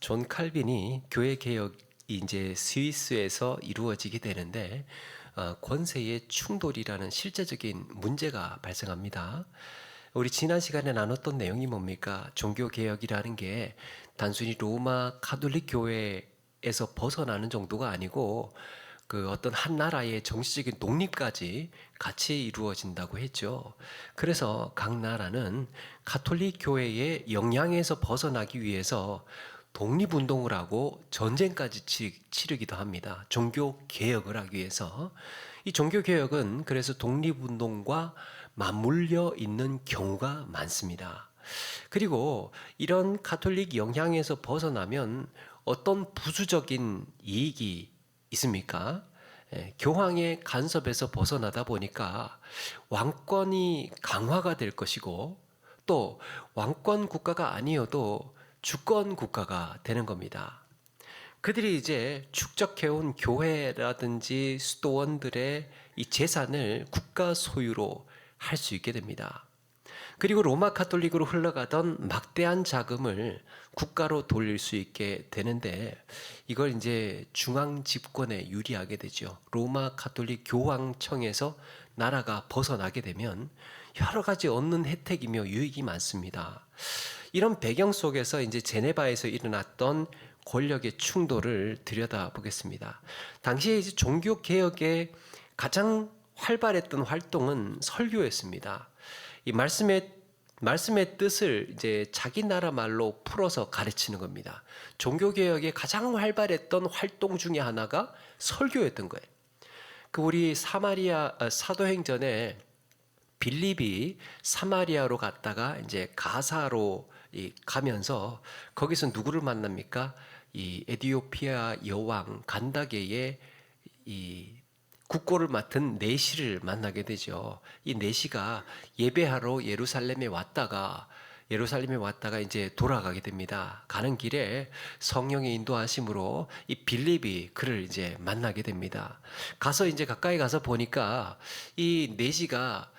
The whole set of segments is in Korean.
존 칼빈이 교회 개혁이 이제 스위스에서 이루어지게 되는데 권세의 충돌이라는 실제적인 문제가 발생합니다. 우리 지난 시간에 나눴던 내용이 뭡니까? 종교 개혁이라는 게 단순히 로마 가톨릭 교회에서 벗어나는 정도가 아니고 그 어떤 한 나라의 정치적인 독립까지 같이 이루어진다고 했죠. 그래서 각 나라는 가톨릭 교회의 영향에서 벗어나기 위해서 독립운동을 하고 전쟁까지 치르기도 합니다. 종교 개혁을 하기 위해서. 이 종교 개혁은 그래서 독립운동과 맞물려 있는 경우가 많습니다. 그리고 이런 가톨릭 영향에서 벗어나면 어떤 부수적인 이익이 있습니까? 교황의 간섭에서 벗어나다 보니까 왕권이 강화가 될 것이고 또 왕권 국가가 아니어도 주권 국가가 되는 겁니다. 그들이 이제 축적해온 교회라든지 수도원들의 이 재산을 국가 소유로 할 수 있게 됩니다. 그리고 로마 가톨릭으로 흘러가던 막대한 자금을 국가로 돌릴 수 있게 되는데 이걸 이제 중앙 집권에 유리하게 되죠. 로마 가톨릭 교황청에서 나라가 벗어나게 되면 여러 가지 얻는 혜택이며 유익이 많습니다. 이런 배경 속에서 이제 제네바에서 일어났던 권력의 충돌을 들여다보겠습니다. 당시에 이제 종교 개혁의 가장 활발했던 활동은 설교였습니다. 이 말씀의 뜻을 이제 자기 나라 말로 풀어서 가르치는 겁니다. 종교 개혁의 가장 활발했던 활동 중에 하나가 설교였던 거예요. 그 우리 사도행전에 빌립이 사마리아로 갔다가 이제 가사로 가면서 거기서 누구를 만납니까? 이 에디오피아 여왕 간다게의 이 국고를 맡은 내시를 만나게 되죠. 이 내시가 예배하러 예루살렘에 왔다가 이제 돌아가게 됩니다. 가는 길에 성령의 인도하심으로 이 빌립이 그를 이제 만나게 됩니다. 가서 이제 가까이 가서 보니까 이 내시가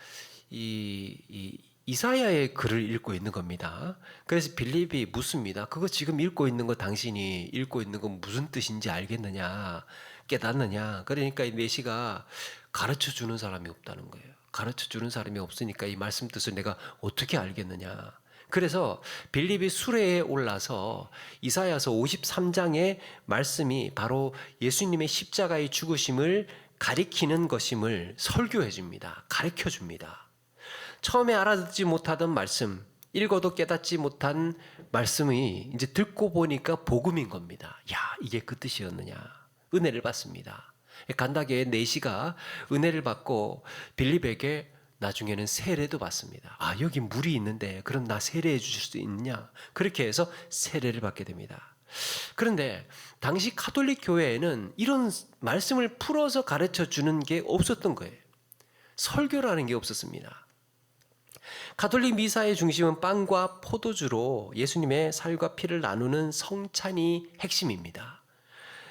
이사야의 글을 읽고 있는 겁니다. 그래서 빌립이 묻습니다. 그거 지금 읽고 있는 거 당신이 읽고 있는 건 무슨 뜻인지 알겠느냐? 깨닫느냐? 그러니까 이 내시가 가르쳐 주는 사람이 없다는 거예요. 가르쳐 주는 사람이 없으니까 이 말씀 뜻을 내가 어떻게 알겠느냐? 그래서 빌립이 수레에 올라서 이사야서 53장의 말씀이 바로 예수님의 십자가의 죽으심을 가리키는 것임을 설교해 줍니다. 가르쳐 줍니다. 처음에 알아듣지 못하던 말씀, 읽어도 깨닫지 못한 말씀이 이제 듣고 보니까 복음인 겁니다. 야, 이게 그 뜻이었느냐. 은혜를 받습니다. 간다게의 내시가 은혜를 받고 빌립에게 나중에는 세례도 받습니다. 아, 여기 물이 있는데 그럼 나 세례해 주실 수 있느냐? 그렇게 해서 세례를 받게 됩니다. 그런데 당시 가톨릭 교회에는 이런 말씀을 풀어서 가르쳐 주는 게 없었던 거예요. 설교라는 게 없었습니다. 가톨릭 미사의 중심은 빵과 포도주로 예수님의 살과 피를 나누는 성찬이 핵심입니다.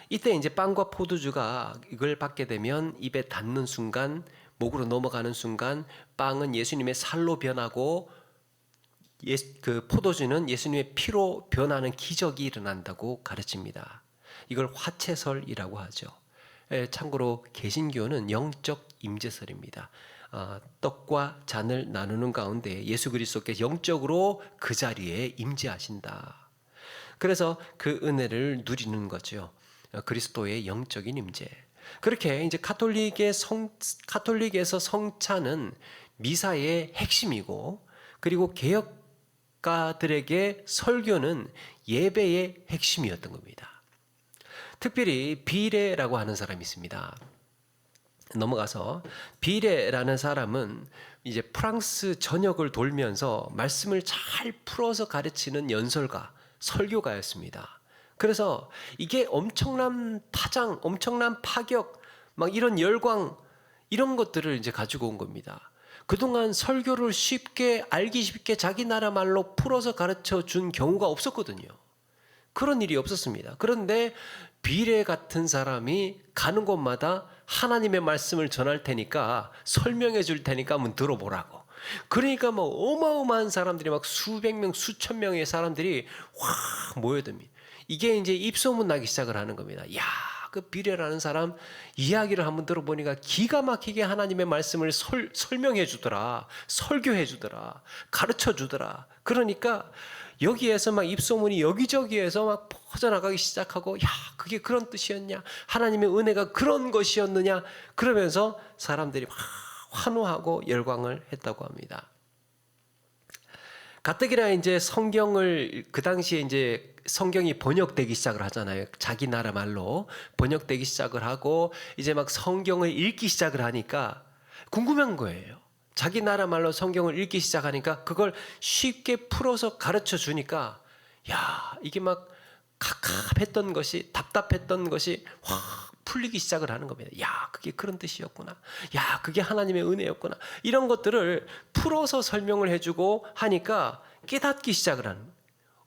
이때 이제 빵과 포도주가 이걸 받게 되면 입에 닿는 순간, 목으로 넘어가는 순간 빵은 예수님의 살로 변하고 그 포도주는 예수님의 피로 변하는 기적이 일어난다고 가르칩니다. 이걸 화채설이라고 하죠. 참고로 개신교는 영적 임재설입니다. 떡과 잔을 나누는 가운데 예수 그리스도께서 영적으로 그 자리에 임재하신다. 그래서 그 은혜를 누리는 거죠. 그리스도의 영적인 임재. 그렇게 이제 가톨릭에서 성찬은 미사의 핵심이고, 그리고 개혁가들에게 설교는 예배의 핵심이었던 겁니다. 특별히 비례라고 하는 사람이 있습니다. 넘어가서 비례라는 사람은 이제 프랑스 전역을 돌면서 말씀을 잘 풀어서 가르치는 연설가, 설교가였습니다. 그래서 이게 엄청난 파장, 엄청난 파격, 막 이런 열광, 이런 것들을 이제 가지고 온 겁니다. 그동안 설교를 알기 쉽게 자기 나라 말로 풀어서 가르쳐 준 경우가 없었거든요. 그런 일이 없었습니다. 그런데 비례 같은 사람이 가는 곳마다 하나님의 말씀을 전할 테니까 설명해 줄 테니까 한번 들어보라고. 그러니까 뭐 어마어마한 사람들이 막 수백 명, 수천 명의 사람들이 확 모여듭니다. 이게 이제 입소문 나기 시작을 하는 겁니다. 야, 그 비례라는 사람 이야기를 한번 들어보니까 기가 막히게 하나님의 말씀을 설명해 주더라, 설교해 주더라, 가르쳐 주더라. 그러니까 여기에서 막 입소문이 여기저기에서 막 퍼져나가기 시작하고, 야, 그게 그런 뜻이었냐? 하나님의 은혜가 그런 것이었느냐? 그러면서 사람들이 막 환호하고 열광을 했다고 합니다. 가뜩이나 이제 성경을 그 당시에 이제 성경이 번역되기 시작을 하잖아요. 자기 나라 말로 번역되기 시작을 하고 이제 막 성경을 읽기 시작을 하니까 궁금한 거예요. 자기 나라 말로 성경을 읽기 시작하니까 그걸 쉽게 풀어서 가르쳐 주니까, 야, 이게 막 갑갑했던 것이, 답답했던 것이 확 풀리기 시작을 하는 겁니다. 야, 그게 그런 뜻이었구나. 야, 그게 하나님의 은혜였구나. 이런 것들을 풀어서 설명을 해주고 하니까 깨닫기 시작을 하는 거예요.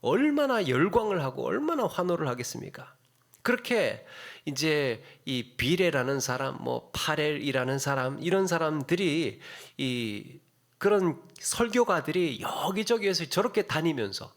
얼마나 열광을 하고 얼마나 환호를 하겠습니까? 그렇게 이제 이 비레라는 사람, 뭐 파렐이라는 사람, 이런 사람들이, 이 그런 설교가들이 여기저기에서 저렇게 다니면서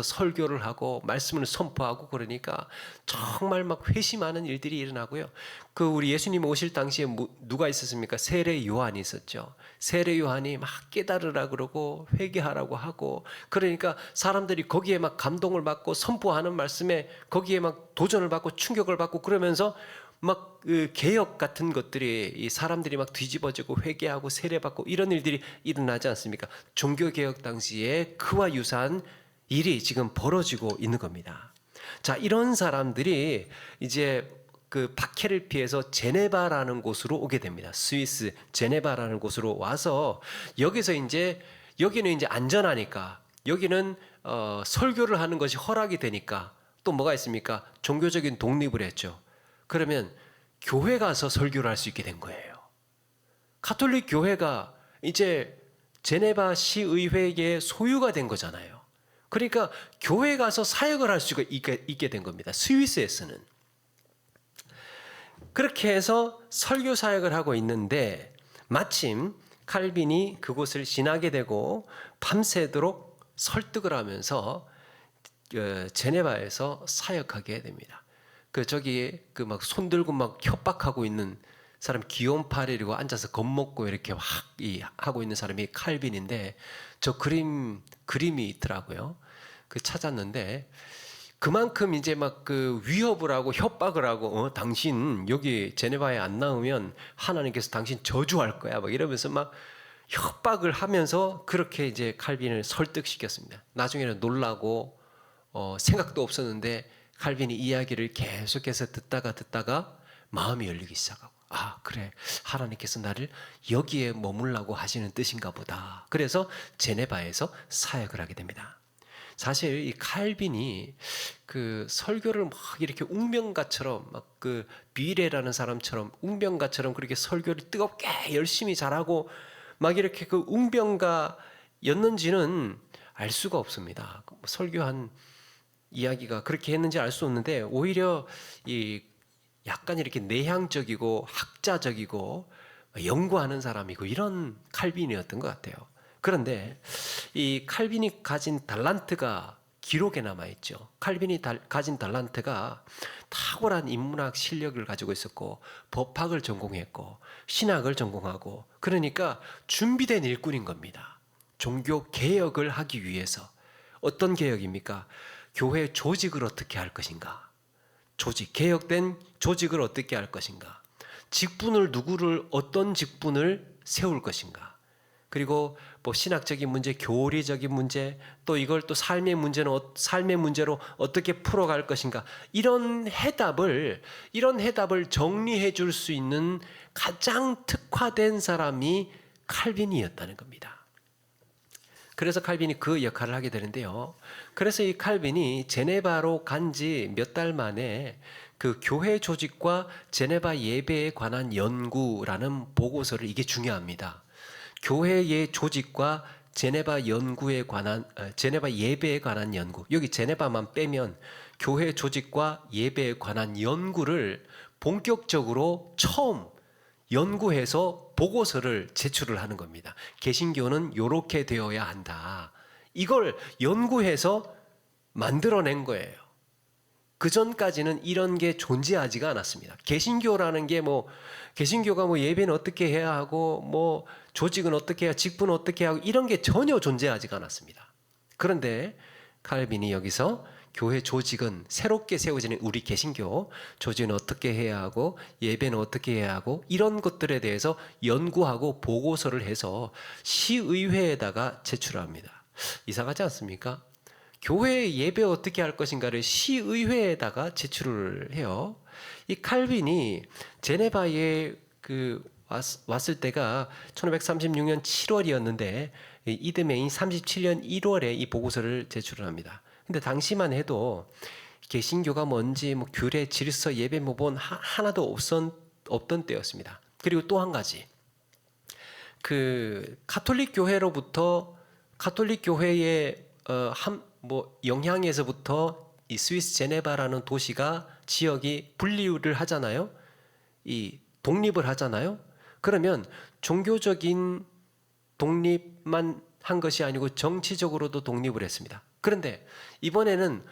설교를 하고 말씀을 선포하고 그러니까 정말 막 회심하는 일들이 일어나고요. 그 우리 예수님 오실 당시에 누가 있었습니까? 세례 요한이 있었죠. 세례 요한이 막 깨달으라 그러고 회개하라고 하고, 그러니까 사람들이 거기에 막 감동을 받고 선포하는 말씀에 거기에 막 도전을 받고 충격을 받고 그러면서 막 그 개혁 같은 것들이, 이 사람들이 막 뒤집어지고 회개하고 세례받고 이런 일들이 일어나지 않습니까? 종교개혁 당시에 그와 유사한 일이 지금 벌어지고 있는 겁니다. 자, 이런 사람들이 이제 그 박해를 피해서 제네바라는 곳으로 오게 됩니다. 스위스 제네바라는 곳으로 와서 여기서 여기는 이제 안전하니까, 여기는 설교를 하는 것이 허락이 되니까 또 뭐가 있습니까? 종교적인 독립을 했죠. 그러면 교회 가서 설교를 할 수 있게 된 거예요. 가톨릭 교회가 이제 제네바 시의회의 소유가 된 거잖아요. 그러니까 교회 가서 사역을 할 수가 있게 된 겁니다. 스위스에서는. 그렇게 해서 설교 사역을 하고 있는데 마침 칼빈이 그곳을 지나게 되고 밤새도록 설득을 하면서 제네바에서 사역하게 됩니다. 그 막 손들고 막 협박하고 있는 사람 기욤파레리고 앉아서 겁먹고 이렇게 하고 있는 사람이 칼빈인데, 저 그림이 있더라고요. 그 찾았는데 그만큼 이제 막 그 위협을 하고 협박을 하고, 당신 여기 제네바에 안 나오면 하나님께서 당신 저주할 거야 막 이러면서 막 협박을 하면서 그렇게 이제 칼빈을 설득시켰습니다. 나중에는 놀라고 생각도 없었는데 칼빈이 이야기를 계속해서 듣다가 마음이 열리기 시작하고, 아, 그래, 하나님께서 나를 여기에 머물라고 하시는 뜻인가 보다. 그래서 제네바에서 사역을 하게 됩니다. 사실 이 칼빈이 그 설교를 막 이렇게 웅변가처럼, 막 그 비레라는 사람처럼 웅변가처럼 그렇게 설교를 뜨겁게 열심히 잘하고 막 이렇게 그 웅변가였는지는 알 수가 없습니다. 설교한 이야기가 그렇게 했는지 알 수 없는데, 오히려 약간 이렇게 내향적이고 학자적이고 연구하는 사람이고 이런 칼빈이었던 것 같아요. 그런데 이 칼빈이 가진 달란트가 기록에 남아있죠. 칼빈이 가진 달란트가 탁월한 인문학 실력을 가지고 있었고, 법학을 전공했고 신학을 전공하고, 그러니까 준비된 일꾼인 겁니다. 종교 개혁을 하기 위해서. 어떤 개혁입니까? 교회 조직을 어떻게 할 것인가? 개혁된 조직을 어떻게 할 것인가? 어떤 직분을 세울 것인가? 그리고 뭐 신학적인 문제, 교리적인 문제, 또 이걸 또 삶의 문제로 어떻게 풀어갈 것인가? 이런 해답을 정리해 줄 수 있는 가장 특화된 사람이 칼빈이었다는 겁니다. 그래서 칼빈이 그 역할을 하게 되는데요. 그래서 이 칼빈이 제네바로 간 지 몇 달 만에 그 교회 조직과 제네바 예배에 관한 연구라는 보고서를, 이게 중요합니다. 교회의 조직과 제네바 예배에 관한 연구. 여기 제네바만 빼면 교회 조직과 예배에 관한 연구를 본격적으로 처음 연구해서 보고서를 제출을 하는 겁니다. 개신교는 이렇게 되어야 한다. 이걸 연구해서 만들어낸 거예요. 그 전까지는 이런 게 존재하지가 않았습니다. 개신교라는 게 개신교가 예배는 어떻게 해야 하고 조직은 어떻게 해야, 직분은 어떻게 하고 이런 게 전혀 존재하지가 않았습니다. 그런데 칼빈이 여기서 교회 조직은 새롭게 세워지는 우리 개신교 조직은 어떻게 해야 하고 예배는 어떻게 해야 하고 이런 것들에 대해서 연구하고 보고서를 해서 시의회에다가 제출합니다. 이상하지 않습니까? 교회 예배 어떻게 할 것인가를 시의회에다가 제출을 해요. 이 칼빈이 제네바에 왔을 때가 1536년 7월이었는데 이듬해인 37년 1월에 이 보고서를 제출을 합니다. 근데 당시만 해도 개신교가 뭔지 규례, 질서, 예배 모본 하나도 없던 때였습니다. 그리고 또 한 가지, 가톨릭 교회로부터 가톨릭 교회의 영향에서부터 이 스위스 제네바라는 도시가 지역이 분리를 하잖아요. 이 독립을 하잖아요. 그러면 종교적인 독립만 한 것이 아니고 정치적으로도 독립을 했습니다. 그런데 이번에는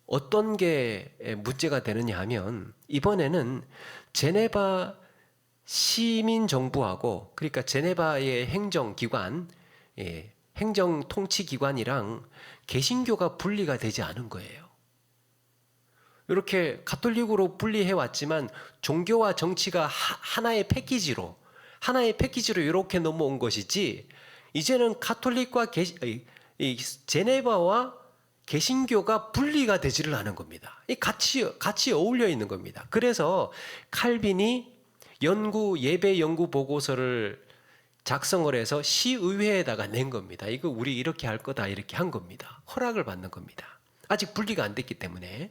어떤 게 문제가 되느냐 하면, 이번에는 제네바 시민정부하고, 그러니까 제네바의 행정기관, 행정통치기관이랑 개신교가 분리가 되지 않은 거예요. 이렇게 가톨릭으로 분리해 왔지만 종교와 정치가 하나의 패키지로 이렇게 넘어온 것이지, 이제는 가톨릭과 제네바와 개신교가 분리가 되지를 않은 겁니다. 같이 어울려 있는 겁니다. 그래서 칼빈이 예배 연구 보고서를 작성을 해서 시의회에다가 낸 겁니다. 이거 우리 이렇게 할 거다, 이렇게 한 겁니다. 허락을 받는 겁니다. 아직 분리가 안 됐기 때문에.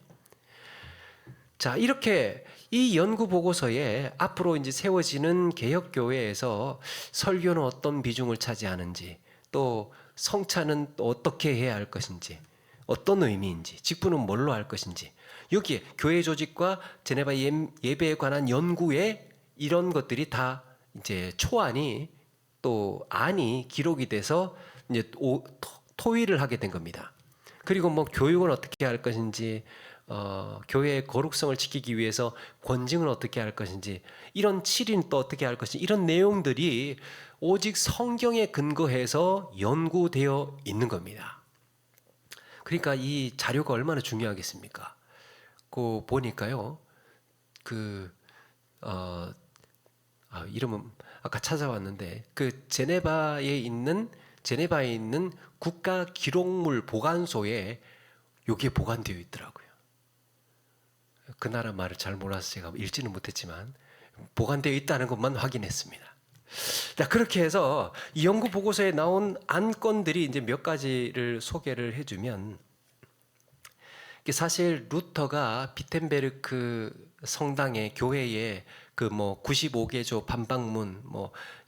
자, 이렇게 이 연구 보고서에 앞으로 이제 세워지는 개혁교회에서 설교는 어떤 비중을 차지하는지, 또 성찬은 어떻게 해야 할 것인지, 어떤 의미인지, 직분은 뭘로 할 것인지, 여기에 교회 조직과 제네바 예배에 관한 연구에 이런 것들이 다 이제 초안이 또 안이 기록이 돼서 이제 토의를 하게 된 겁니다. 그리고 교육은 어떻게 할 것인지, 교회의 거룩성을 지키기 위해서 권징은 어떻게 할 것인지, 이런 칠인 또 어떻게 할 것인지, 이런 내용들이 오직 성경에 근거해서 연구되어 있는 겁니다. 그러니까 이 자료가 얼마나 중요하겠습니까? 보니까요, 이름은 아까 찾아왔는데, 제네바에 있는 국가 기록물 보관소에 여기에 보관되어 있더라고요. 그 나라 말을 잘 몰라서 제가 읽지는 못했지만 보관되어 있다는 것만 확인했습니다. 자, 그렇게 해서 이 연구 보고서에 나온 안건들이 이제 몇 가지를 소개를 해주면, 사실 루터가 비텐베르크 성당의 교회에 95개조 반박문,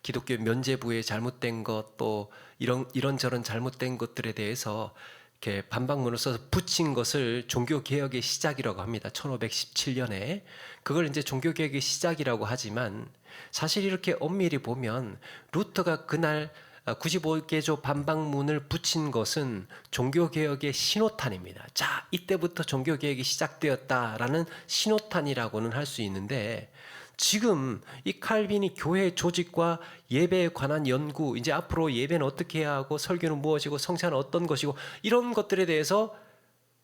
기독교 면죄부에 잘못된 것, 또 이런저런 잘못된 것들에 대해서 이렇게 반박문을 써서 붙인 것을 종교개혁의 시작이라고 합니다. 1517년에. 그걸 이제 종교개혁의 시작이라고 하지만, 사실 이렇게 엄밀히 보면 루터가 그날 95개조 반박문을 붙인 것은 종교개혁의 신호탄입니다. 자, 이때부터 종교개혁이 시작되었다라는 신호탄이라고는 할 수 있는데, 지금 이 칼빈이 교회 조직과 예배에 관한 연구, 이제 앞으로 예배는 어떻게 해야 하고 설교는 무엇이고 성찬은 어떤 것이고, 이런 것들에 대해서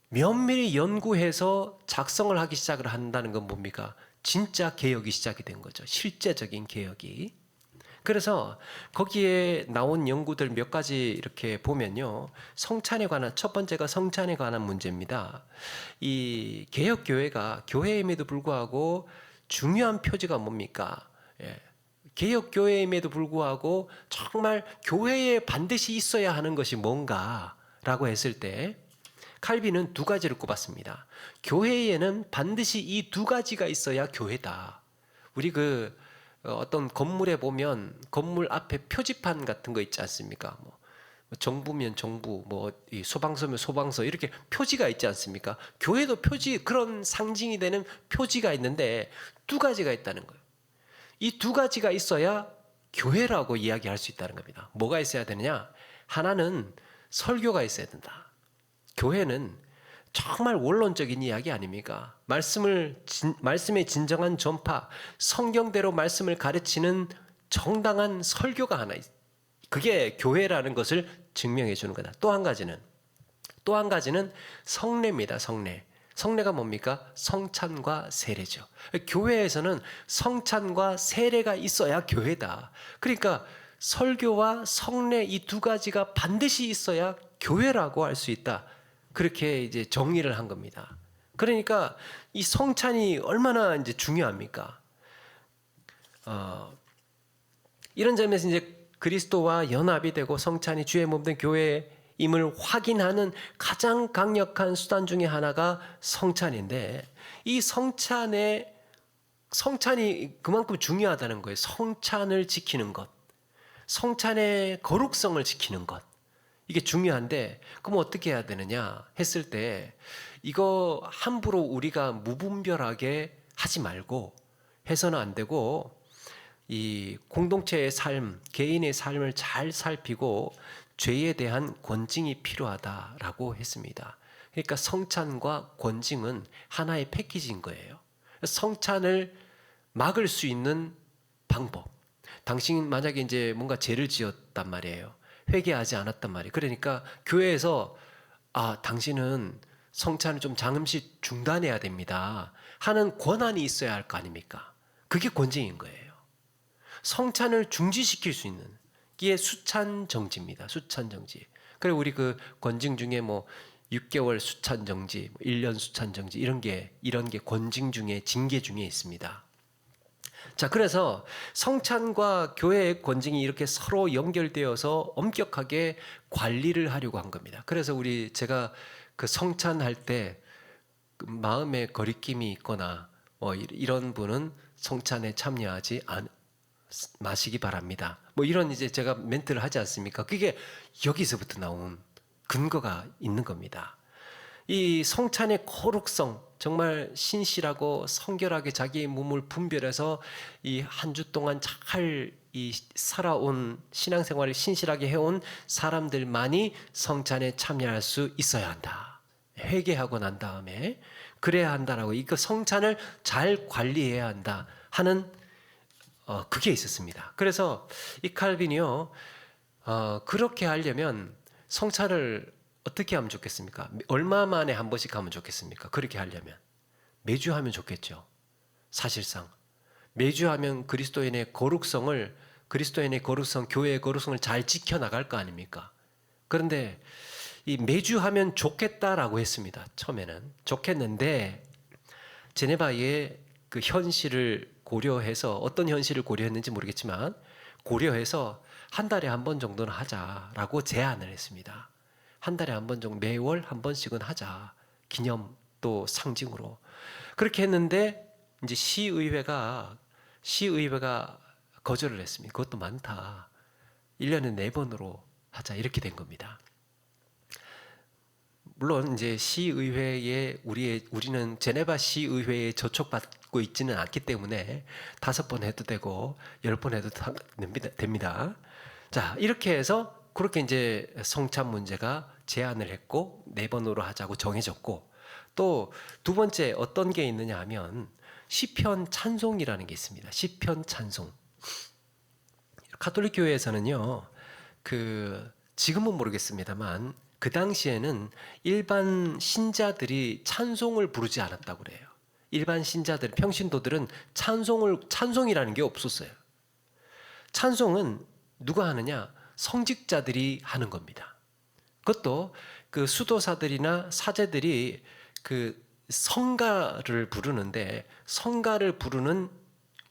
면밀히 연구해서 작성을 하기 시작을 한다는 건 뭡니까? 진짜 개혁이 시작이 된 거죠. 실제적인 개혁이. 그래서 거기에 나온 연구들 몇 가지 이렇게 보면요, 성찬에 관한, 첫 번째가 성찬에 관한 문제입니다. 이 개혁교회가 교회임에도 불구하고 중요한 표지가 뭡니까? 개혁교회임에도 불구하고 정말 교회에 반드시 있어야 하는 것이 뭔가라고 했을 때, 칼빈은 두 가지를 꼽았습니다. 교회에는 반드시 이 두 가지가 있어야 교회다. 우리 어떤 건물에 보면 건물 앞에 표지판 같은 거 있지 않습니까? 정부면 정부, 소방서면 소방서, 이렇게 표지가 있지 않습니까? 교회도 그런 상징이 되는 표지가 있는데 두 가지가 있다는 거예요. 이 두 가지가 있어야 교회라고 이야기할 수 있다는 겁니다. 뭐가 있어야 되느냐? 하나는 설교가 있어야 된다. 교회는 정말 원론적인 이야기 아닙니까? 말씀의 진정한 전파, 성경대로 말씀을 가르치는 정당한 설교가 하나 있어요. 그게 교회라는 것을 증명해 주는 거다. 또 한 가지는 성례입니다. 성례가 뭡니까? 성찬과 세례죠. 교회에서는 성찬과 세례가 있어야 교회다. 그러니까 설교와 성례 이 두 가지가 반드시 있어야 교회라고 할 수 있다. 그렇게 이제 정의를 한 겁니다. 그러니까 이 성찬이 얼마나 이제 중요합니까? 이런 점에서 이제 그리스도와 연합이 되고 성찬이 주의 몸 된 교회임을 확인하는 가장 강력한 수단 중에 하나가 성찬인데, 이 성찬이 그만큼 중요하다는 거예요. 성찬을 지키는 것, 성찬의 거룩성을 지키는 것, 이게 중요한데, 그럼 어떻게 해야 되느냐 했을 때, 이거 함부로 우리가 무분별하게 하지 말고 해서는 안 되고, 이 공동체의 삶, 개인의 삶을 잘 살피고 죄에 대한 권징이 필요하다라고 했습니다. 그러니까 성찬과 권징은 하나의 패키지인 거예요. 성찬을 막을 수 있는 방법. 당신 만약에 이제 뭔가 죄를 지었단 말이에요. 회개하지 않았단 말이에요. 그러니까 교회에서 당신은 성찬을 좀 잠시 중단해야 됩니다 하는 권한이 있어야 할 거 아닙니까? 그게 권징인 거예요. 성찬을 중지시킬 수 있는 게 수찬정지입니다. 수찬정지. 그리고 우리 그 권징 중에 뭐 6개월 수찬정지, 1년 수찬정지 이런 게 권징 중에 징계 중에 있습니다. 자, 그래서 성찬과 교회의 권징이 이렇게 서로 연결되어서 엄격하게 관리를 하려고 한 겁니다. 그래서 제가 그 성찬할 때 마음에 거리낌이 있거나 이런 분은 성찬에 참여하지 마시기 바랍니다. 이런 이제 제가 멘트를 하지 않습니까? 그게 여기서부터 나온 근거가 있는 겁니다. 이 성찬의 거룩성, 정말 신실하고 성결하게 자기의 몸을 분별해서 이 한 주 동안 잘 살아온 신앙생활을 신실하게 해온 사람들만이 성찬에 참여할 수 있어야 한다. 회개하고 난 다음에 그래야 한다라고, 이거 성찬을 잘 관리해야 한다 하는 그게 있었습니다. 그래서 이 칼빈이요, 그렇게 하려면 성찬을 어떻게 하면 좋겠습니까? 얼마 만에 한 번씩 하면 좋겠습니까? 그렇게 하려면 매주 하면 좋겠죠. 사실상 매주 하면 그리스도인의 거룩성, 교회의 거룩성을 잘 지켜나갈 거 아닙니까? 그런데 이 매주 하면 좋겠다라고 했습니다. 처음에는 좋겠는데, 제네바의 그 현실을 고려해서, 어떤 현실을 고려했는지 모르겠지만 고려해서 한 달에 한 번 정도는 하자라고 제안을 했습니다. 한 달에 한 번 정도, 매월 한 번씩은 하자, 기념 또 상징으로. 그렇게 했는데 이제 시의회가 거절을 했습니다. 그것도 많다, 1년에 4번으로 하자, 이렇게 된 겁니다. 물론 이제 시의회에 우리는 제네바 시의회에 저촉받고 있지는 않기 때문에 5번 해도 되고 10번 해도 됩니다. 자, 이렇게 해서 그렇게 이제 성찬 문제가 제안을 했고 4번으로 하자고 정해졌고, 또 두 번째 어떤 게 있느냐 하면 시편 찬송이라는 게 있습니다. 시편 찬송. 가톨릭 교회에서는요, 지금은 모르겠습니다만 그 당시에는 일반 신자들이 찬송을 부르지 않았다고 그래요. 일반 신자들, 평신도들은 찬송이라는 게 없었어요. 찬송은 누가 하느냐? 성직자들이 하는 겁니다. 그것도 그 수도사들이나 사제들이 그 성가를 부르는데, 성가를 부르는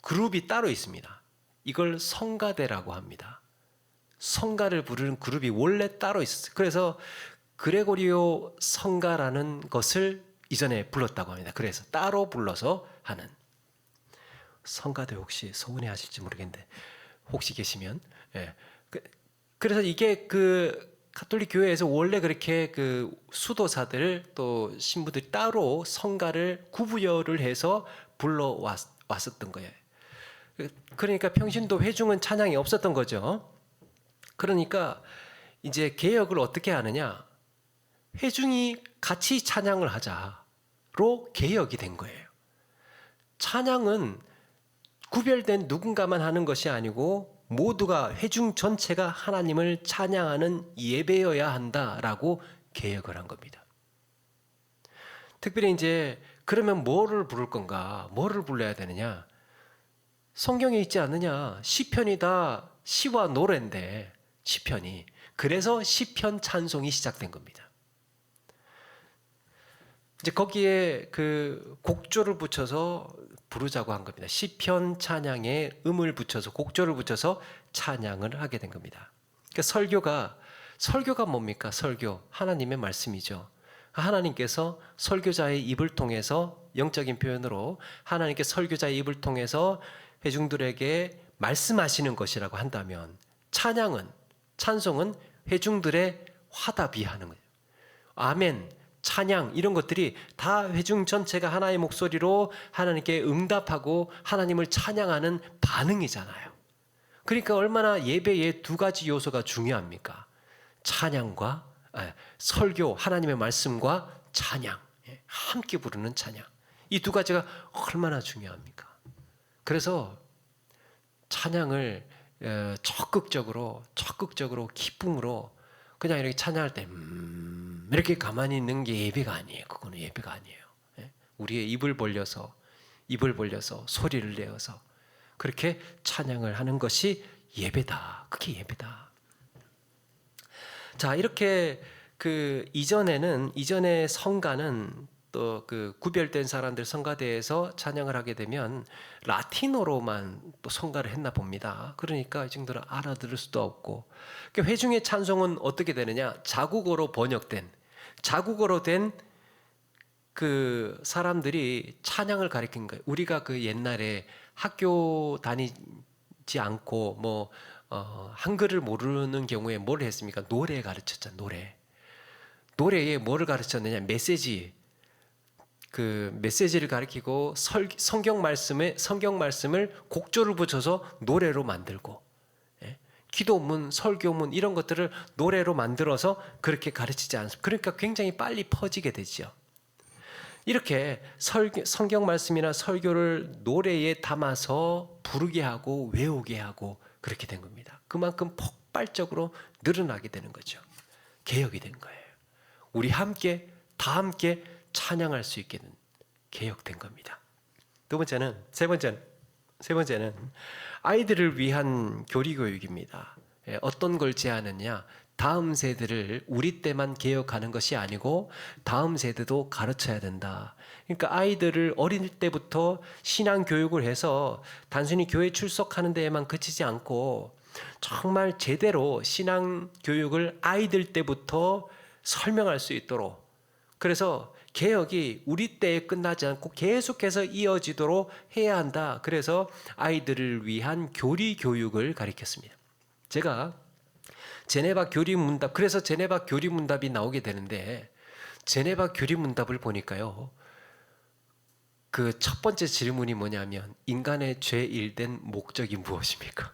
그룹이 따로 있습니다. 이걸 성가대라고 합니다. 성가를 부르는 그룹이 원래 따로 있었어요. 그래서 그레고리오 성가라는 것을 이전에 불렀다고 합니다. 그래서 따로 불러서 하는 성가대, 혹시 서운해 하실지 모르겠는데 혹시 계시면, 그래서 이게 그 가톨릭 교회에서 원래 그렇게 그 수도사들 또 신부들이 따로 성가를 구부여를 해서 불러왔었던 거예요. 그러니까 평신도 회중은 찬양이 없었던 거죠. 그러니까 이제 개혁을 어떻게 하느냐? 회중이 같이 찬양을 하자로 개혁이 된 거예요. 찬양은 구별된 누군가만 하는 것이 아니고 모두가 회중 전체가 하나님을 찬양하는 예배여야 한다라고 개혁을 한 겁니다. 특별히 이제 그러면 뭐를 부를 건가? 뭐를 불러야 되느냐? 성경에 있지 않느냐? 시편이 다 시와 노래인데 시편이. 그래서 시편 찬송이 시작된 겁니다. 이제 거기에 그 곡조를 붙여서 부르자고 한 겁니다. 시편 찬양에 음을 붙여서 곡조를 붙여서 찬양을 하게 된 겁니다. 그러니까 설교가 뭡니까? 설교 하나님의 말씀이죠. 하나님께서 설교자의 입을 통해서 영적인 표현으로 하나님께 설교자의 입을 통해서 회중들에게 말씀하시는 것이라고 한다면 찬송은 회중들의 화답이 하는 거예요. 아멘, 찬양 이런 것들이 다 회중 전체가 하나의 목소리로 하나님께 응답하고 하나님을 찬양하는 반응이잖아요. 그러니까 얼마나 예배의 두 가지 요소가 중요합니까? 찬양과 설교, 하나님의 말씀과 찬양, 함께 부르는 찬양. 이 두 가지가 얼마나 중요합니까? 그래서 찬양을 적극적으로 기쁨으로 그냥 이렇게 찬양할 때 이렇게 가만히 있는 게 예배가 아니에요. 그거는 예배가 아니에요. 우리의 입을 벌려서 소리를 내어서 그렇게 찬양을 하는 것이 예배다. 그게 예배다. 자, 이렇게 그 이전에 성가는 또 그 구별된 사람들 성가대에서 찬양을 하게 되면 라틴어로만 또 성가를 했나 봅니다. 그러니까 이 정도로 알아들을 수도 없고, 회중의 찬송은 어떻게 되느냐? 자국어로 된 그 사람들이 찬양을 가리킨 거예요. 우리가 그 옛날에 학교 다니지 않고 한글을 모르는 경우에 뭘 했습니까? 노래 가르쳤잖아요. 노래에 뭐를 가르쳤느냐? 메시지를 가리키고 성경 말씀을 곡조를 붙여서 노래로 만들고, 기도문, 설교문 이런 것들을 노래로 만들어서 그렇게 가르치지 않습니까? 그러니까 굉장히 빨리 퍼지게 되죠. 이렇게 성경 말씀이나 설교를 노래에 담아서 부르게 하고 외우게 하고 그렇게 된 겁니다. 그만큼 폭발적으로 늘어나게 되는 거죠. 개혁이 된 거예요. 우리 다 함께 찬양할 수 있게 개혁된 겁니다. 세 번째는 아이들을 위한 교리교육입니다. 어떤 걸 제안하느냐? 다음 세대를 우리 때만 개혁하는 것이 아니고 다음 세대도 가르쳐야 된다. 그러니까 아이들을 어릴 때부터 신앙 교육을 해서 단순히 교회 출석하는 데에만 그치지 않고 정말 제대로 신앙 교육을 아이들 때부터 설명할 수 있도록, 그래서 개혁이 우리 때에 끝나지 않고 계속해서 이어지도록 해야 한다. 그래서 아이들을 위한 교리 교육을 가르쳤습니다. 제가 제네바 교리문답, 그래서 제네바 교리문답이 나오게 되는데, 제네바 교리문답을 보니까요, 그 첫 번째 질문이 뭐냐면 인간의 제일된 목적이 무엇입니까?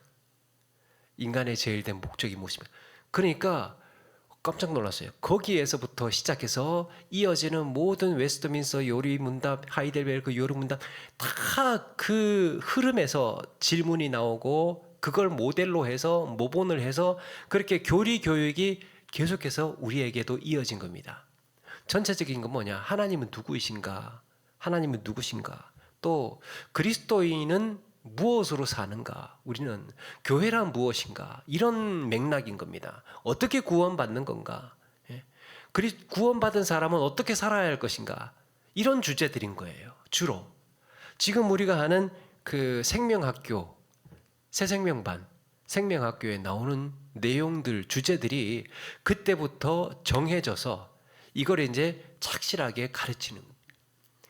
인간의 제일된 목적이 무엇입니까? 그러니까 깜짝 놀랐어요. 거기에서부터 시작해서 이어지는 모든 웨스트민스터 요리문답, 하이델베르크 요리문답 다 그 흐름에서 질문이 나오고 그걸 모델로 해서 모본을 해서 그렇게 교리 교육이 계속해서 우리에게도 이어진 겁니다. 전체적인 건 뭐냐? 하나님은 누구이신가? 하나님은 누구신가? 또 그리스도인은 무엇으로 사는가? 우리는 교회란 무엇인가? 이런 맥락인 겁니다. 어떻게 구원받는 건가? 구원받은 사람은 어떻게 살아야 할 것인가? 이런 주제들인 거예요. 주로 지금 우리가 하는 그 생명학교, 새생명반, 생명학교에 나오는 내용들, 주제들이 그때부터 정해져서 이걸 이제 착실하게 가르치는 겁니다.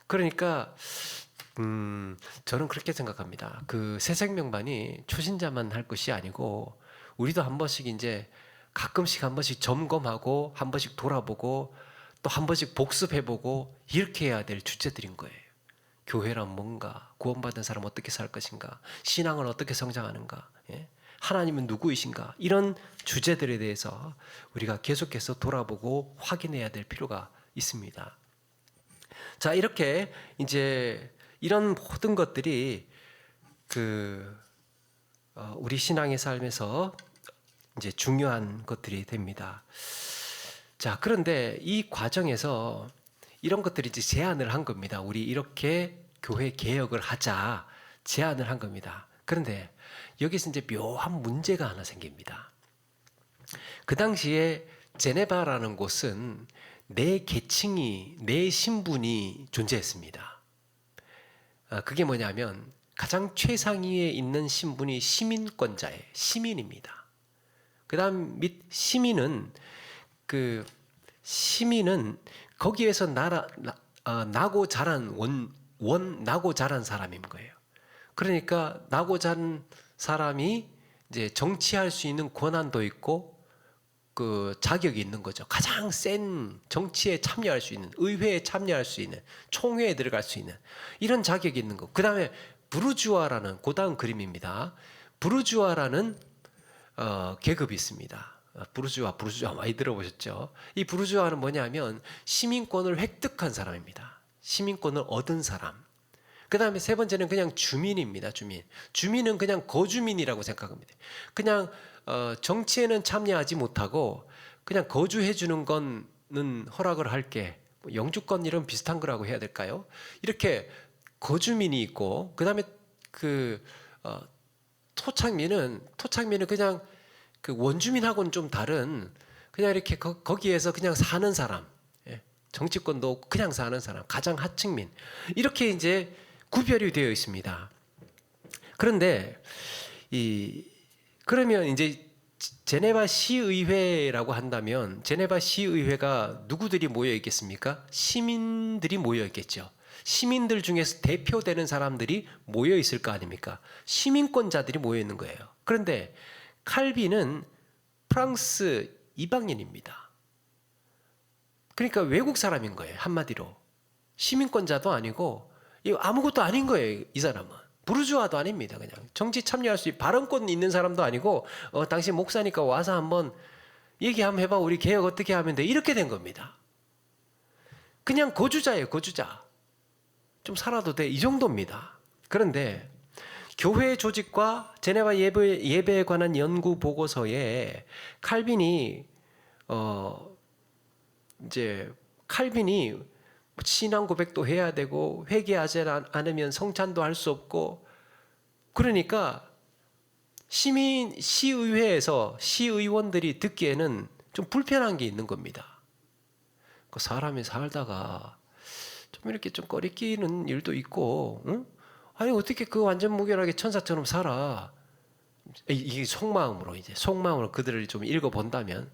그러니까 저는 그렇게 생각합니다. 그 새생명반이 초신자만 할 것이 아니고 우리도 한 번씩 이제 가끔씩 한 번씩 점검하고 한 번씩 돌아보고 또 한 번씩 복습해보고 이렇게 해야 될 주제들인 거예요. 교회란 뭔가, 구원받은 사람 어떻게 살 것인가, 신앙은 어떻게 성장하는가, 하나님은 누구이신가, 이런 주제들에 대해서 우리가 계속해서 돌아보고 확인해야 될 필요가 있습니다. 자, 이렇게 이제 이런 모든 것들이 우리 신앙의 삶에서 이제 중요한 것들이 됩니다. 자, 그런데 이 과정에서 이런 것들이 이제 제안을 한 겁니다. 우리 이렇게 교회 개혁을 하자 제안을 한 겁니다. 그런데 여기서 이제 묘한 문제가 하나 생깁니다. 그 당시에 제네바라는 곳은 네 계층이, 네 신분이 존재했습니다. 그게 뭐냐면 가장 최상위에 있는 신분이 시민권자예요. 시민입니다. 그 다음 밑 시민은 거기에서 나고 자란 나고 자란 사람인 거예요. 그러니까 나고 자란 사람이 이제 정치할 수 있는 권한도 있고 그 자격이 있는 거죠. 가장 센 정치에 참여할 수 있는, 의회에 참여할 수 있는, 총회에 들어갈 수 있는 이런 자격이 있는 거. 그 다음에 부르주아라는 고다음 그림입니다. 부르주아라는 계급이 있습니다. 부르주아 많이 들어보셨죠? 이 부르주아는 뭐냐면 시민권을 획득한 사람입니다. 시민권을 얻은 사람. 그 다음에 세 번째는 그냥 주민입니다. 주민은 그냥 거주민이라고 생각합니다. 그냥 정치에는 참여하지 못하고 그냥 거주해 주는 거는 허락을 할게. 영주권 이런 비슷한 거라고 해야 될까요? 이렇게 거주민이 있고, 그 다음에 토착민은 그냥 그 원주민하고는 좀 다른, 그냥 이렇게 거기에서 그냥 사는 사람, 정치권도 없고 그냥 사는 사람, 가장 하층민, 이렇게 이제 구별이 되어 있습니다. 그런데 그러면 이제 제네바 시의회라고 한다면 제네바 시의회가 누구들이 모여 있겠습니까? 시민들이 모여 있겠죠. 시민들 중에서 대표되는 사람들이 모여 있을 거 아닙니까? 시민권자들이 모여 있는 거예요. 그런데 칼빈은 프랑스 이방인입니다. 그러니까 외국 사람인 거예요. 한마디로 시민권자도 아니고 아무것도 아닌 거예요. 이 사람은 부르주아도 아닙니다. 그냥 정치 참여할 수 있는 발언권 있는 사람도 아니고 당신 목사니까 와서 한번 얘기 한번 해봐. 우리 개혁 어떻게 하면 돼? 이렇게 된 겁니다. 그냥 거주자예요. 거주자. 좀 살아도 돼. 이 정도입니다. 그런데 교회 조직과 제네바 예배에 관한 연구 보고서에 칼빈이 신앙 고백도 해야 되고 회개하지 않으면 성찬도 할 수 없고, 그러니까 시의회에서 시의원들이 듣기에는 좀 불편한 게 있는 겁니다. 그 사람이 살다가 좀 이렇게 좀 꺼리끼는 일도 있고, 응? 아니 어떻게 그 완전 무결하게 천사처럼 살아? 이게 속마음으로 그들을 좀 읽어본다면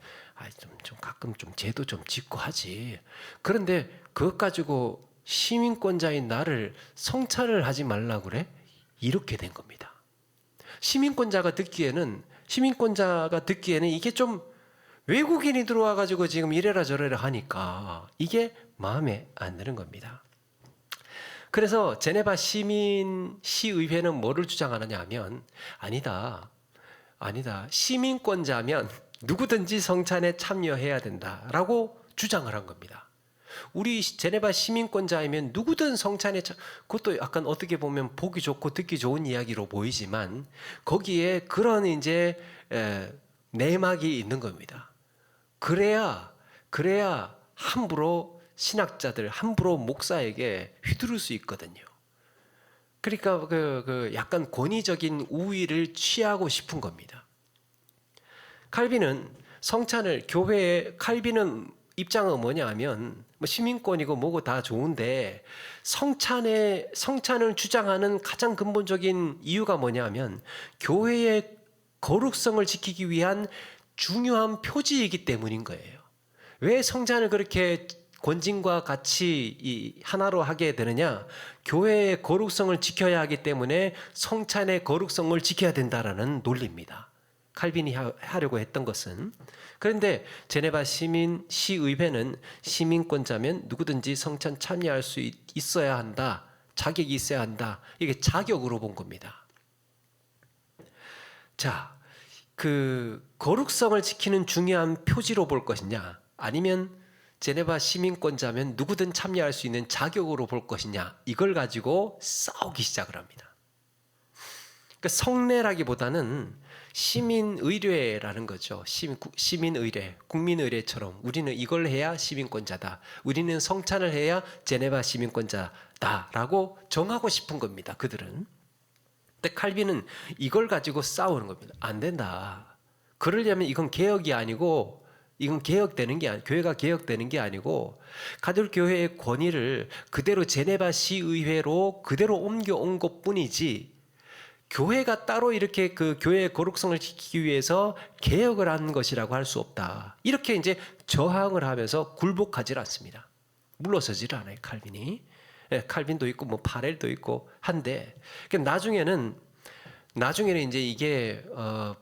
좀 가끔 좀 죄도 좀 짓고 하지. 그런데 그것 가지고 시민권자인 나를 성찬을 하지 말라고 그래? 이렇게 된 겁니다. 시민권자가 듣기에는 이게 좀 외국인이 들어와 가지고 지금 이래라 저래라 하니까 이게 마음에 안 드는 겁니다. 그래서 제네바 시의회는 뭐를 주장하느냐 하면 아니다. 시민권자면 누구든지 성찬에 참여해야 된다라고 주장을 한 겁니다. 우리 제네바 시민권자이면 누구든 성찬에 그것도 약간 어떻게 보면 보기 좋고 듣기 좋은 이야기로 보이지만 거기에 그런 이제 내막이 있는 겁니다. 그래야 함부로 신학자들, 함부로 목사에게 휘두를 수 있거든요. 그러니까 약간 권위적인 우위를 취하고 싶은 겁니다. 칼빈은 칼빈은 입장은 뭐냐 하면 시민권이고 뭐고 다 좋은데 성찬을 주장하는 가장 근본적인 이유가 뭐냐 하면 교회의 거룩성을 지키기 위한 중요한 표지이기 때문인 거예요. 왜 성찬을 그렇게 권진과 같이 하나로 하게 되느냐? 교회의 거룩성을 지켜야 하기 때문에 성찬의 거룩성을 지켜야 된다라는 논리입니다. 칼빈이 하려고 했던 것은. 그런데 제네바 시의회는 시민권자면 누구든지 성찬 참여할 수 있어야 한다. 자격이 있어야 한다. 이게 자격으로 본 겁니다. 자, 그 거룩성을 지키는 중요한 표지로 볼 것이냐, 아니면 제네바 시민권자면 누구든 참여할 수 있는 자격으로 볼 것이냐, 이걸 가지고 싸우기 시작을 합니다. 그러니까 성례라기보다는 시민의례라는 거죠. 시민의례, 국민의례처럼 우리는 이걸 해야 시민권자다, 우리는 성찬을 해야 제네바 시민권자다라고 정하고 싶은 겁니다. 그들은. 근데 칼빈은 이걸 가지고 싸우는 겁니다. 안 된다. 그러려면 이건 개혁이 아니고, 이건 개혁되는 게 교회가 개혁되는 게 아니고 가톨릭 교회의 권위를 그대로 제네바 시의회로 그대로 옮겨온 것뿐이지, 교회가 따로 이렇게 그 교회의 거룩성을 지키기 위해서 개혁을 한 것이라고 할 수 없다. 이렇게 이제 저항을 하면서 굴복하지 않습니다. 물러서지를 않아요, 칼빈이. 칼빈도 있고 뭐 파렐도 있고 한데, 나중에는 이제 이게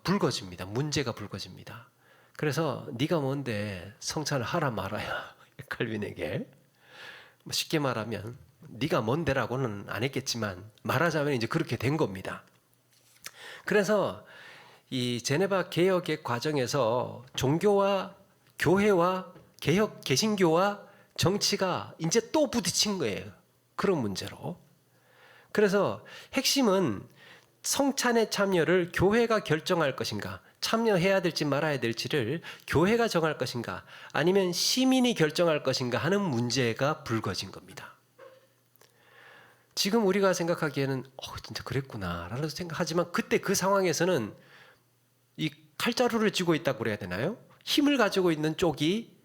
불거집니다. 문제가 불거집니다. 그래서 네가 뭔데 성찬을 하라 말아야, 칼빈에게. 쉽게 말하면 네가 뭔데라고는 안 했겠지만 말하자면 이제 그렇게 된 겁니다. 그래서 이 제네바 개혁의 과정에서 종교와 교회와 개신교와 정치가 이제 또 부딪힌 거예요. 그런 문제로. 그래서 핵심은 성찬의 참여를 교회가 결정할 것인가, 참여해야 될지 말아야 될지를 교회가 정할 것인가, 아니면 시민이 결정할 것인가 하는 문제가 불거진 겁니다. 지금 우리가 생각하기에는 진짜 그랬구나 라고 생각하지만, 그때 그 상황에서는 이 칼자루를 쥐고 있다고 그래야 되나요? 힘을 가지고 있는 쪽이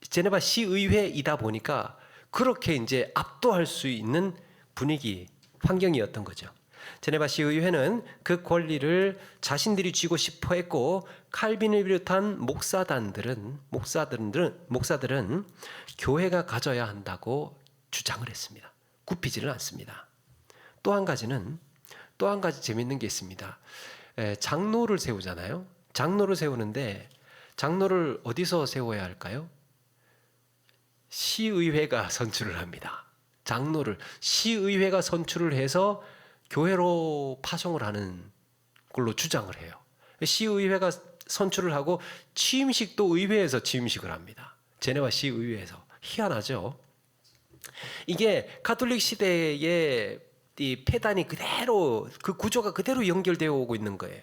제네바 시의회이다 보니까 그렇게 이제 압도할 수 있는 분위기, 환경이었던 거죠. 제네바 시의회는 그 권리를 자신들이 쥐고 싶어 했고, 칼빈을 비롯한 목사들은 교회가 가져야 한다고 주장을 했습니다. 굽히지는 않습니다. 또 한 가지 재밌는 게 있습니다. 장로를 세우잖아요. 장로를 세우는데 장로를 어디서 세워야 할까요? 시의회가 선출을 합니다. 장로를 시의회가 선출을 해서 교회로 파송을 하는 걸로 주장을 해요. 시의회가 선출을 하고 취임식도 의회에서 취임식을 합니다. 제네바 시의회에서. 희한하죠? 이게 가톨릭 시대의 이 폐단이 그대로, 그 구조가 그대로 연결되어 오고 있는 거예요.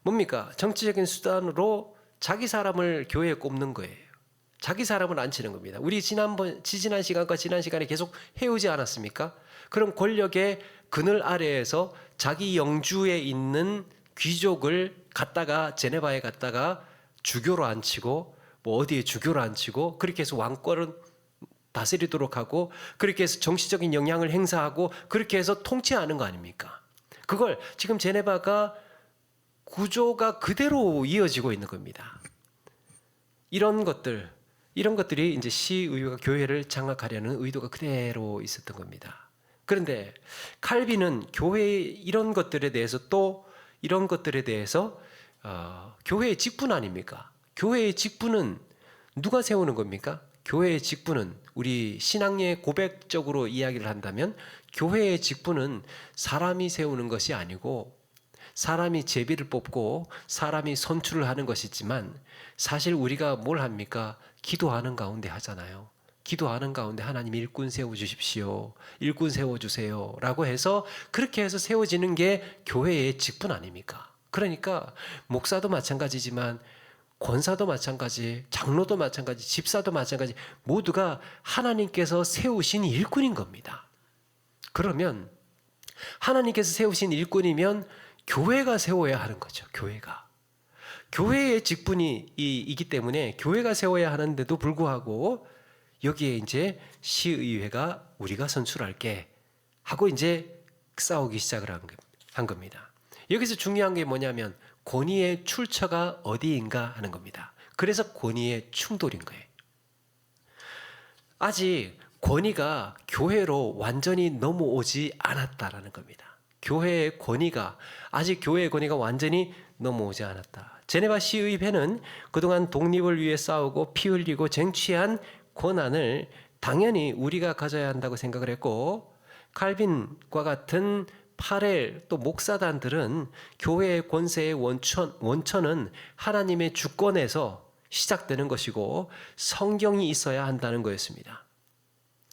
뭡니까? 정치적인 수단으로 자기 사람을 교회에 꼽는 거예요. 자기 사람을 앉히는 겁니다. 우리 지난 시간에 계속 해오지 않았습니까? 그럼 권력의 그늘 아래에서 자기 영주에 있는 귀족을 갖다가 제네바에 갖다가 주교로 앉히고, 뭐 어디에 주교로 앉히고, 그렇게 해서 왕권을 다스리도록 하고, 그렇게 해서 정치적인 영향을 행사하고, 그렇게 해서 통치하는 거 아닙니까? 그걸 지금 제네바가 구조가 그대로 이어지고 있는 겁니다. 이런 것들이 이제 시의회가 교회를 장악하려는 의도가 그대로 있었던 겁니다. 그런데 칼빈은 이런 것들에 대해서 교회의 직분 아닙니까? 교회의 직분은 누가 세우는 겁니까? 교회의 직분은, 우리 신앙의 고백적으로 이야기를 한다면 교회의 직분은 사람이 세우는 것이 아니고, 사람이 제비를 뽑고 사람이 선출을 하는 것이지만, 사실 우리가 뭘 합니까? 기도하는 가운데 하잖아요. 기도하는 가운데 하나님 일꾼 세워주십시오, 일꾼 세워주세요 라고 해서, 그렇게 해서 세워지는 게 교회의 직분 아닙니까? 그러니까 목사도 마찬가지지만 권사도 마찬가지, 장로도 마찬가지, 집사도 마찬가지, 모두가 하나님께서 세우신 일꾼인 겁니다. 그러면 하나님께서 세우신 일꾼이면 교회가 세워야 하는 거죠. 교회의 직분이 이기 때문에 교회가 세워야 하는데도 불구하고, 여기에 이제 시의회가 우리가 선출할게 하고 이제 싸우기 시작을 한 겁니다. 여기서 중요한 게 뭐냐면 권위의 출처가 어디인가 하는 겁니다. 그래서 권위의 충돌인 거예요. 아직 권위가 교회로 완전히 넘어오지 않았다라는 겁니다. 아직 교회의 권위가 완전히 넘어오지 않았다. 제네바 시의회는 그동안 독립을 위해 싸우고 피 흘리고 쟁취한 권한을 당연히 우리가 가져야 한다고 생각을 했고, 칼빈과 같은 파렐 또 목사단들은 교회의 권세의 원천은 하나님의 주권에서 시작되는 것이고 성경이 있어야 한다는 거였습니다.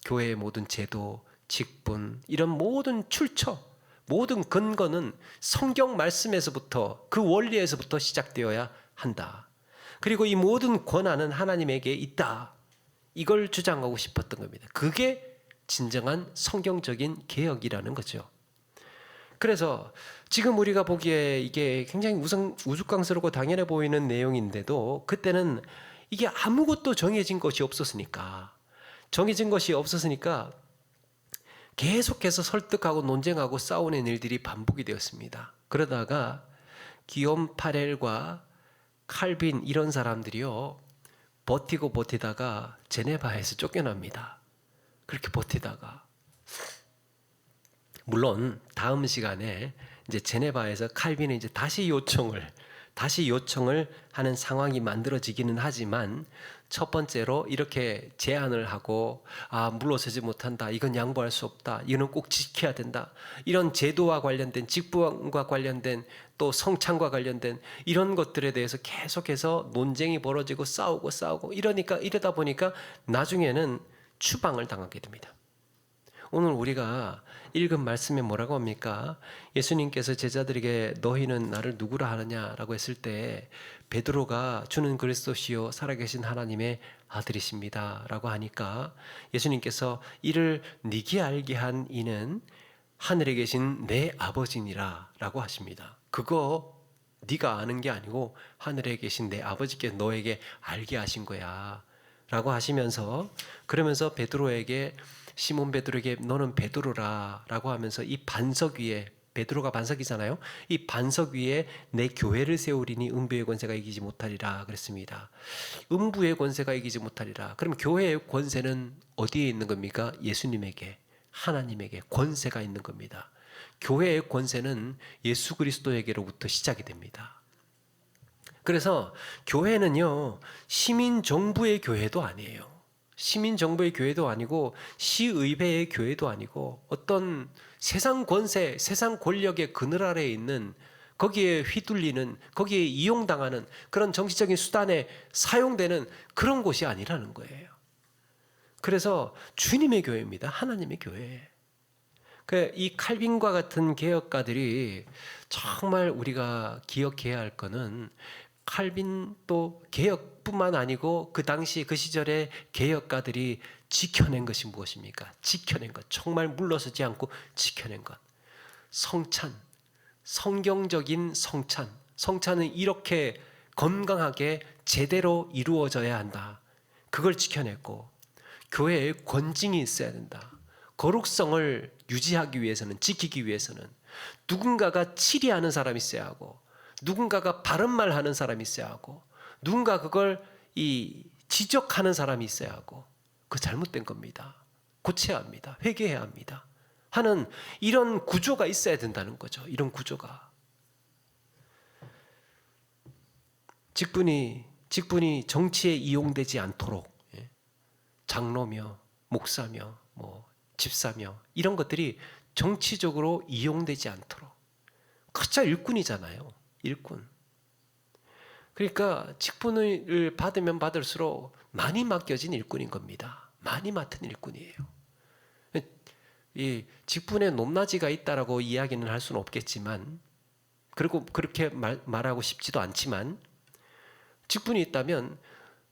교회의 모든 제도, 직분, 이런 모든 출처, 모든 근거는 성경 말씀에서부터 그 원리에서부터 시작되어야 한다. 그리고 이 모든 권한은 하나님에게 있다. 이걸 주장하고 싶었던 겁니다. 그게 진정한 성경적인 개혁이라는 거죠. 그래서 지금 우리가 보기에 이게 굉장히 우스꽝스럽고 당연해 보이는 내용인데도 그때는 이게 아무것도 정해진 것이 없었으니까 계속해서 설득하고 논쟁하고 싸우는 일들이 반복이 되었습니다. 그러다가 기욤 파렐과 칼빈 이런 사람들이요 버티다가 제네바에서 쫓겨납니다. 그렇게 버티다가 물론 다음 시간에 이제 제네바에서 칼빈이 이제 다시 요청을 하는 상황이 만들어지기는 하지만 첫 번째로 이렇게 제안을 하고 물러서지 못한다. 이건 양보할 수 없다. 이거는 꼭 지켜야 된다. 이런 제도와 관련된 직분과 관련된 또 성찬과 관련된 이런 것들에 대해서 계속해서 논쟁이 벌어지고 싸우고 이러다 보니까 나중에는 추방을 당하게 됩니다. 오늘 우리가 읽은 말씀에 뭐라고 합니까? 예수님께서 제자들에게 너희는 나를 누구라 하느냐라고 했을 때 베드로가 주는 그리스도시요 살아계신 하나님의 아들이십니다 라고 하니까 예수님께서 이를 네게 알게 한 이는 하늘에 계신 내 아버지니라 라고 하십니다. 그거 네가 아는 게 아니고 하늘에 계신 내 아버지께 너에게 알게 하신 거야 라고 하시면서 그러면서 시몬 베드로에게 너는 베드로라 라고 하면서 이 반석 위에 베드로가 반석이잖아요. 이 반석 위에 내 교회를 세우리니 음부의 권세가 이기지 못하리라 그랬습니다. 음부의 권세가 이기지 못하리라. 그럼 교회의 권세는 어디에 있는 겁니까? 예수님에게 하나님에게 권세가 있는 겁니다. 교회의 권세는 예수 그리스도에게로부터 시작이 됩니다. 그래서 교회는요 시민 정부의 교회도 아니에요. 시민 정부의 교회도 아니고 시의회의 교회도 아니고 어떤 세상 권세, 세상 권력의 그늘 아래에 있는 거기에 휘둘리는 거기에 이용당하는 그런 정치적인 수단에 사용되는 그런 곳이 아니라는 거예요. 그래서 주님의 교회입니다. 하나님의 교회. 이 칼빈과 같은 개혁가들이 정말 우리가 기억해야 할 거는 칼빈 또 개혁뿐만 아니고 그 당시 그 시절의 개혁가들이 지켜낸 것이 무엇입니까? 지켜낸 것, 정말 물러서지 않고 지켜낸 것. 성찬, 성경적인 성찬. 성찬은 이렇게 건강하게 제대로 이루어져야 한다. 그걸 지켜냈고 교회에 권징이 있어야 된다. 거룩성을 유지하기 위해서는, 지키기 위해서는 누군가가 치리하는 사람이 있어야 하고 누군가가 바른 말 하는 사람이 있어야 하고 누군가 그걸 지적하는 사람이 있어야 하고 그 잘못된 겁니다. 고쳐야 합니다. 회개해야 합니다. 하는 이런 구조가 있어야 된다는 거죠. 이런 구조가. 직분이 정치에 이용되지 않도록 장로며 목사며 집사며 이런 것들이 정치적으로 이용되지 않도록. 그저 일꾼이잖아요. 일꾼. 그러니까 직분을 받으면 받을수록 많이 맡겨진 일꾼인 겁니다. 많이 맡은 일꾼이에요. 이 직분에 높낮이가 있다라고 이야기는 할 수는 없겠지만 그리고 그렇게 말하고 싶지도 않지만 직분이 있다면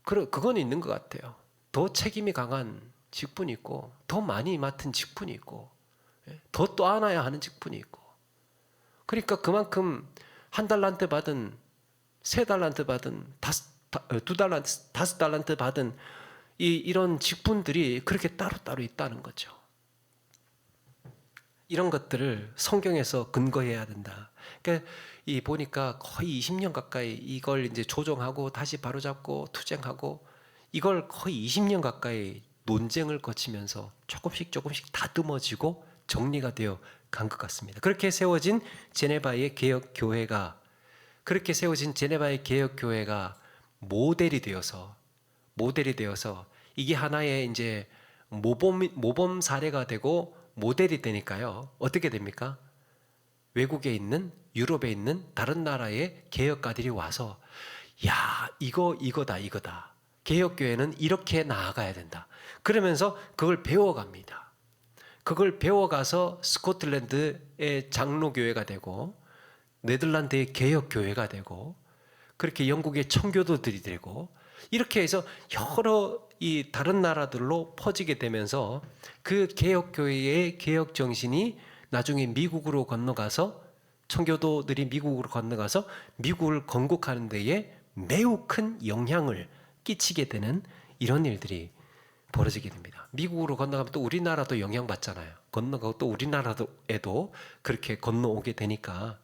그건 있는 것 같아요. 더 책임이 강한 직분이 있고 더 많이 맡은 직분이 있고 더 떠안아야 하는 직분이 있고 그러니까 그만큼 1달란트 받은 3달란트 받은 2달란트 5달란트 받은 이런 직분들이 그렇게 따로따로 있다는 거죠. 이런 것들을 성경에서 근거해야 된다. 그러니까 보니까 거의 20년 가까이 이걸 이제 조정하고 다시 바로잡고 투쟁하고 이걸 거의 20년 가까이 논쟁을 거치면서 조금씩 다듬어지고 정리가 되어 간 것 같습니다. 그렇게 세워진 제네바의 개혁 교회가 모델이 되어서 이게 하나의 이제 모범 사례가 되고 모델이 되니까요. 어떻게 됩니까? 외국에 있는, 유럽에 있는 다른 나라의 개혁가들이 와서 야, 이거다. 개혁교회는 이렇게 나아가야 된다. 그러면서 그걸 배워갑니다. 그걸 배워가서 스코틀랜드의 장로교회가 되고 네덜란드의 개혁교회가 되고 그렇게 영국의 청교도들이 되고 이렇게 해서 여러 이 다른 나라들로 퍼지게 되면서 그 개혁교회의 개혁 정신이 나중에 미국으로 건너가서 청교도들이 미국으로 건너가서 미국을 건국하는 데에 매우 큰 영향을 끼치게 되는 이런 일들이 벌어지게 됩니다. 미국으로 건너가면 또 우리나라도 영향받잖아요. 건너가고 또 우리나라에도 그렇게 건너오게 되니까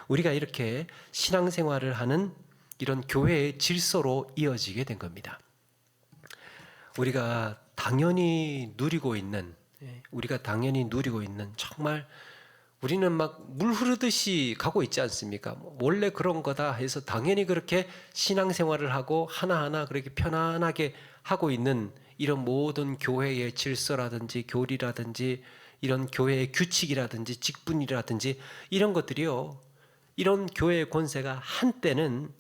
우리가 이렇게 신앙생활을 하는 이런 교회의 질서로 이어지게 된 겁니다. 우리가 당연히 누리고 있는 정말 우리는 막 물 흐르듯이 가고 있지 않습니까? 원래 그런 거다 해서 당연히 그렇게 신앙생활을 하고 하나하나 그렇게 편안하게 하고 있는 이런 모든 교회의 질서라든지 교리라든지 이런 교회의 규칙이라든지 직분이라든지 이런 것들이요. 이런 교회의 권세가 한때는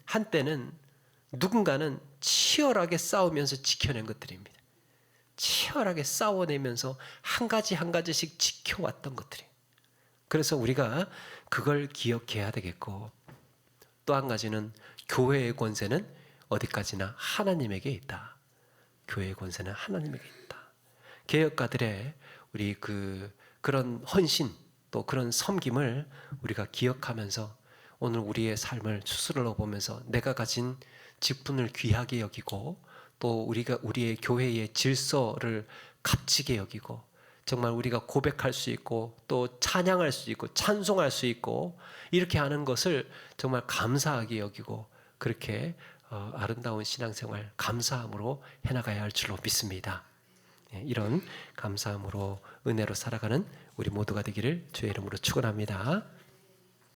누군가는 치열하게 싸우면서 지켜낸 것들입니다. 치열하게 싸워내면서 한 가지씩 지켜왔던 것들이에요. 그래서 우리가 그걸 기억해야 되겠고 또 한 가지는 교회의 권세는 어디까지나 하나님에게 있다. 교회의 권세는 하나님에게 있다. 개혁가들의 우리 그런 헌신 또 그런 섬김을 우리가 기억하면서 오늘 우리의 삶을 스스로 보면서 내가 가진 직분을 귀하게 여기고 또 우리의 교회의 질서를 값지게 여기고 정말 우리가 고백할 수 있고 또 찬양할 수 있고 찬송할 수 있고 이렇게 하는 것을 정말 감사하게 여기고 그렇게 아름다운 신앙생활 감사함으로 해나가야 할 줄로 믿습니다. 이런 감사함으로 은혜로 살아가는 우리 모두가 되기를 주의 이름으로 축원합니다.